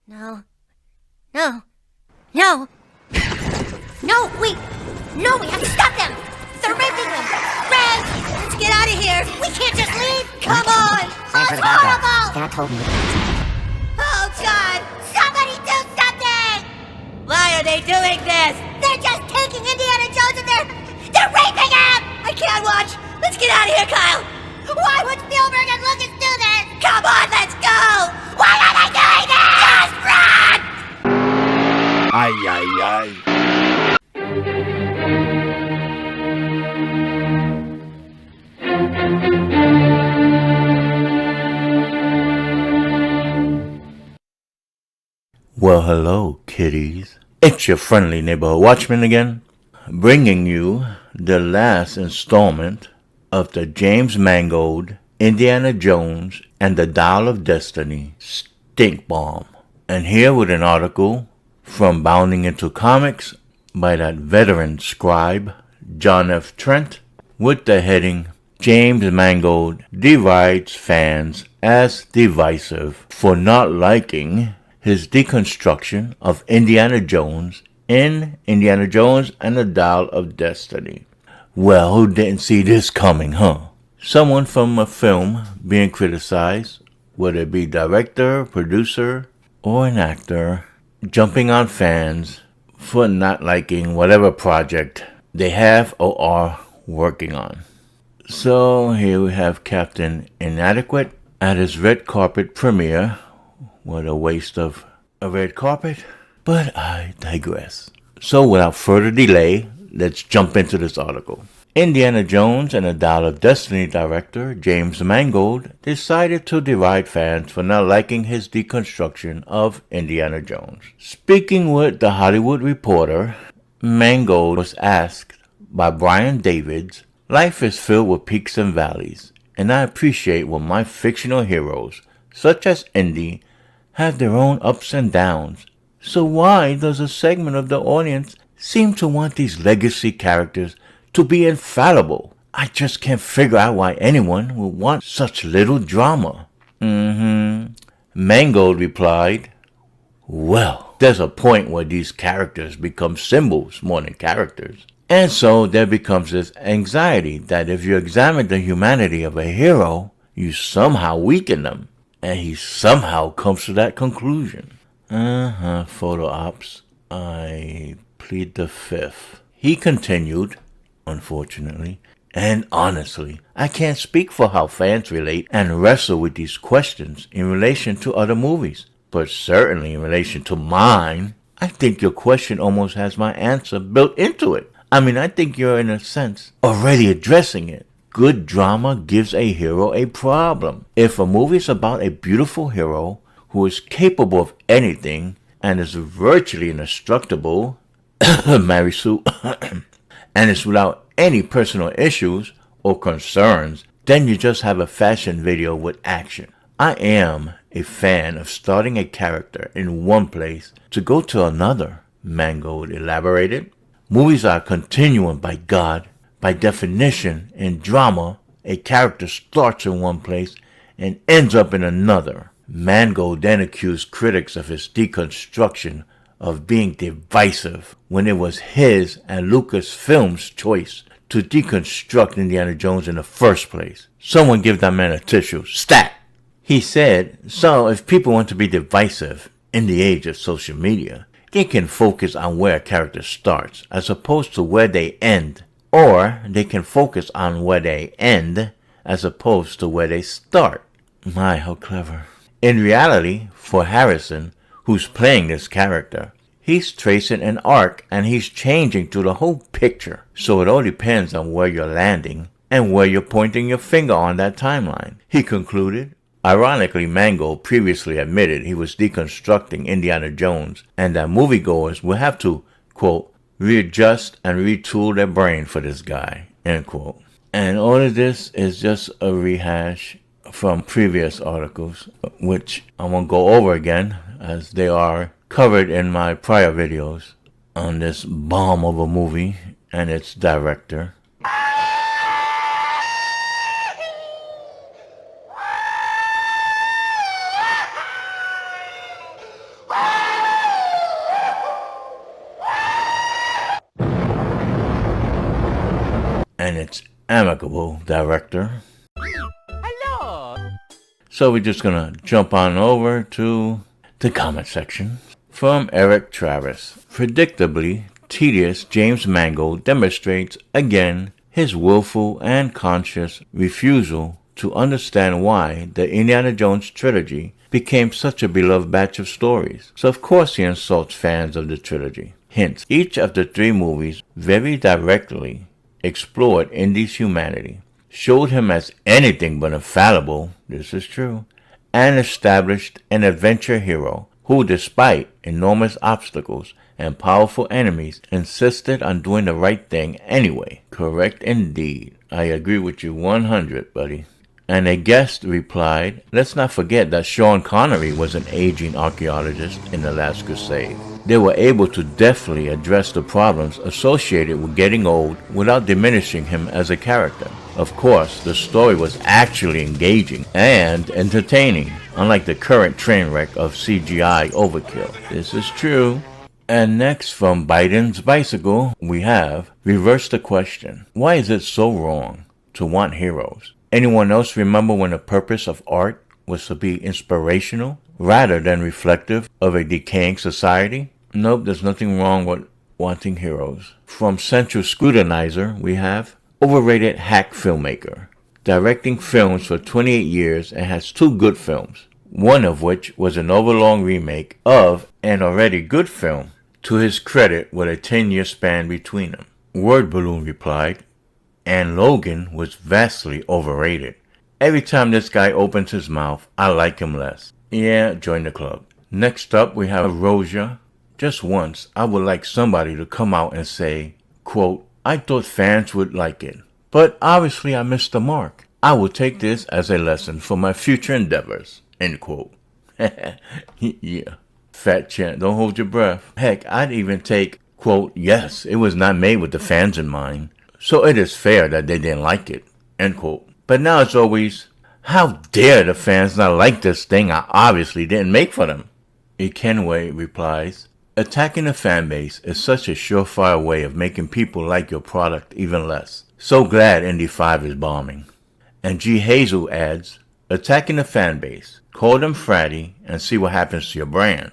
No. No. No. No, we have to stop them! They're raping them! Red! Let's get out of here! We can't just leave! Come on! Oh, it's horrible! Dad told me. Oh, God! Somebody do something! Why are they doing this? They're just taking Indiana Jones and they're raping him! I can't watch! Let's get out of here, Kyle! Why would Spielberg and Lucas do this? Come on, let's go! Why are they doing this? Just run! Ay, ay, ay. Well, hello, kiddies. It's your friendly neighborhood watchman again, bringing you the last installment of the James Mangold, Indiana Jones, and the Dial of Destiny Stink Bomb. And here with an article from Bounding Into Comics by that veteran scribe, John F. Trent, with the heading, James Mangold divides fans as divisive for not liking his deconstruction of Indiana Jones in Indiana Jones and the Dial of Destiny. Well, who didn't see this coming, huh? Someone from a film being criticized, whether it be director, producer, or an actor, jumping on fans for not liking whatever project they have or are working on. So here we have Captain Inadequate at his red carpet premiere. What a waste of a red carpet. But I digress. So without further delay, let's jump into this article. Indiana Jones and the Dial of Destiny director James Mangold decided to divide fans for not liking his deconstruction of Indiana Jones. Speaking with The Hollywood Reporter, Mangold was asked by Brian Davids, "Life is filled with peaks and valleys, and I appreciate when my fictional heroes, such as Indy, have their own ups and downs. So why does a segment of the audience seem to want these legacy characters to be infallible? I just can't figure out why anyone would want such little drama." Mangold replied, "Well, there's a point where these characters become symbols more than characters. And so there becomes this anxiety that if you examine the humanity of a hero, you somehow weaken them. And he somehow comes to that conclusion." Photo ops. I plead the fifth. He continued, unfortunately, and honestly, I can't speak for how fans relate and wrestle with these questions in relation to other movies, but certainly in relation to mine, I think your question almost has my answer built into it. I think you're, in a sense, already addressing it. Good drama gives a hero a problem. If a movie is about a beautiful hero who is capable of anything and is virtually indestructible, Mary Sue, and is without any personal issues or concerns, then you just have a fashion video with action. I am a fan of starting a character in one place to go to another, Mangold elaborated. Movies are a continuum by God. By definition, in drama, a character starts in one place and ends up in another. Mangold then accused critics of his deconstruction of being divisive when it was his and Lucasfilm's choice to deconstruct Indiana Jones in the first place. Someone give that man a tissue. Stat! He said, so if people want to be divisive in the age of social media, they can focus on where a character starts as opposed to where they end. Or they can focus on where they end as opposed to where they start. My, how clever. In reality, for Harrison, who's playing this character, he's tracing an arc and he's changing through the whole picture. So it all depends on where you're landing and where you're pointing your finger on that timeline. He concluded. Ironically, Mangold previously admitted he was deconstructing Indiana Jones and that moviegoers will have to, quote, readjust and retool their brain for this guy, end quote. And all of this is just a rehash from previous articles, which I won't go over again as they are covered in my prior videos on this bomb of a movie and its director. amicable director. Hello. So we're just gonna jump on over to the comment section. From Eric Travis. Predictably tedious James Mangold demonstrates again his willful and conscious refusal to understand why the Indiana Jones trilogy became such a beloved batch of stories. So of course he insults fans of the trilogy. Hence, each of the 3 movies very directly explored Indy's humanity, showed him as anything but infallible, this is true, and established an adventure hero who, despite enormous obstacles and powerful enemies, insisted on doing the right thing anyway. Correct indeed. I agree with you 100, buddy. And a guest replied, let's not forget that Sean Connery was an aging archaeologist in The Last Crusade. They were able to deftly address the problems associated with getting old without diminishing him as a character. Of course, the story was actually engaging and entertaining, unlike the current train wreck of CGI overkill. This is true. And next, from Biden's Bicycle, we have reversed the question. Why is it so wrong to want heroes? Anyone else remember when the purpose of art was to be inspirational rather than reflective of a decaying society? Nope, there's nothing wrong with wanting heroes. From Central Scrutinizer, we have overrated hack filmmaker, directing films for 28 years and has 2 good films, one of which was an overlong remake of an already good film, to his credit with a 10-year span between them. Word Balloon replied, and Logan was vastly overrated. Every time this guy opens his mouth, I like him less. Yeah, join the club. Next up, we have Rosia. Just once, I would like somebody to come out and say, quote, I thought fans would like it, but obviously I missed the mark. I will take this as a lesson for my future endeavors, end quote. Yeah, fat chant, don't hold your breath. Heck, I'd even take, quote, yes, it was not made with the fans in mind, so it is fair that they didn't like it, end quote. But now it's always, how dare the fans not like this thing I obviously didn't make for them? Ikenway replies, attacking a fan base is such a surefire way of making people like your product even less. So glad Indy 5 is bombing. And G. Hazel adds, attacking a fan base, call them fratty and see what happens to your brand.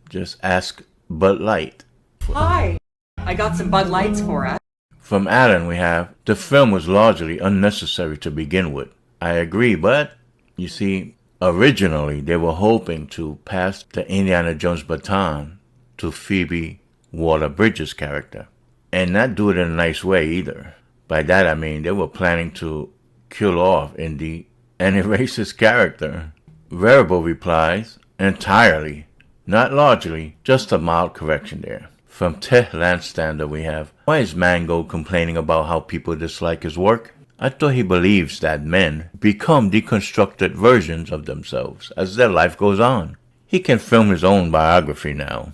Just ask Bud Light. Hi, I got some Bud Lights for us. From Alan we have, the film was largely unnecessary to begin with. I agree, but, you see, originally they were hoping to pass the Indiana Jones baton to Phoebe Waller-Bridges' character, and not do it in a nice way either. By that I mean they were planning to kill off Indy and erase his character. Variable replies, entirely, not largely, just a mild correction there. From Teh Landstander we have, why is Mangold complaining about how people dislike his work? I thought he believes that men become deconstructed versions of themselves as their life goes on. He can film his own biography now.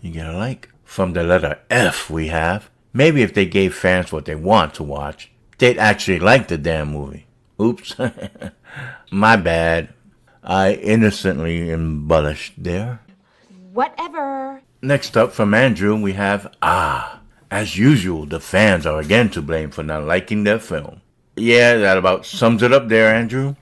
You get a like? From the letter F we have, maybe if they gave fans what they want to watch, they'd actually like the damn movie. Oops. My bad. I innocently embellished there. Whatever. Next up from Andrew we have, as usual, the fans are again to blame for not liking their film. Yeah, that about sums it up there, Andrew.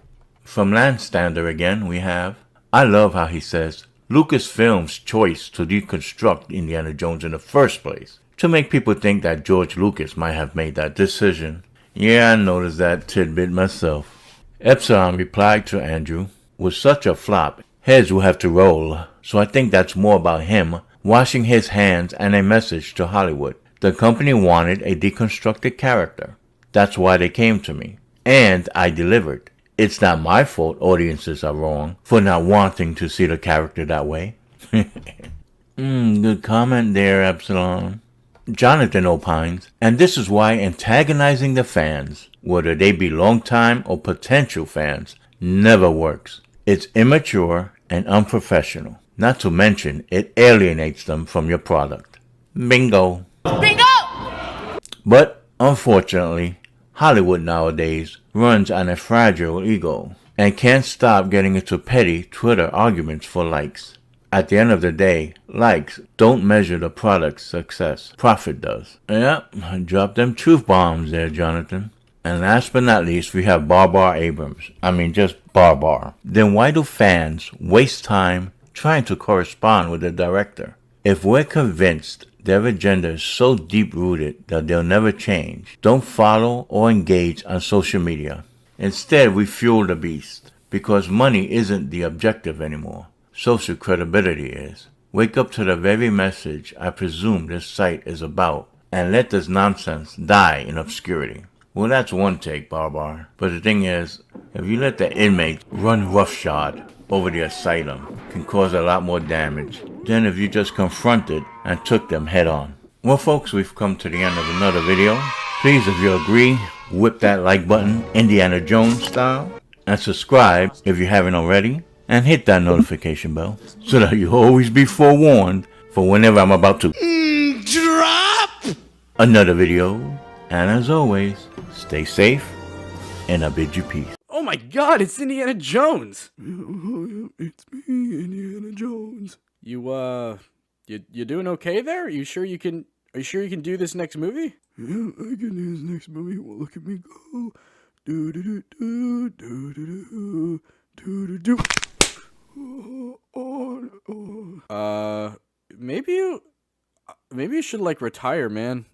From Landstander again we have, I love how he says, Lucasfilm's choice to deconstruct Indiana Jones in the first place, to make people think that George Lucas might have made that decision. Yeah, I noticed that tidbit myself. Epsilon replied to Andrew, with such a flop, heads will have to roll, so I think that's more about him washing his hands and a message to Hollywood. The company wanted a deconstructed character. That's why they came to me. And I delivered. It's not my fault audiences are wrong for not wanting to see the character that way. Good comment there, Epsilon. Jonathan opines, and this is why antagonizing the fans, whether they be long-time or potential fans, never works. It's immature and unprofessional. Not to mention, it alienates them from your product. Bingo. Bingo! But, unfortunately, Hollywood nowadays runs on a fragile ego and can't stop getting into petty Twitter arguments for likes. At the end of the day, likes don't measure the product's success. Profit does. Yep, drop them truth bombs there, Jonathan. And last but not least, we have Barbar Abrams. I mean, just Barbar. Then why do fans waste time trying to correspond with the director? If we're convinced their agenda is so deep-rooted that they'll never change, don't follow or engage on social media. Instead, we fuel the beast, because money isn't the objective anymore. Social credibility is. Wake up to the very message I presume this site is about, and let this nonsense die in obscurity. Well, that's one take, Barbar. But the thing is, if you let the inmates run roughshod over the asylum, it can cause a lot more damage than if you just confronted and took them head on. Well, folks, we've come to the end of another video. Please, if you agree, whip that like button, Indiana Jones style, and subscribe if you haven't already, and hit that notification bell so that you'll always be forewarned for whenever I'm about to drop another video. And as always, stay safe, and I bid you peace. Oh my god, it's Indiana Jones! It's me, Indiana Jones. You doing okay there? Are you sure you can do this next movie? Yeah, I can do this next movie. Well, look at me go. Do do do do do do do do do. Maybe you should like retire, man.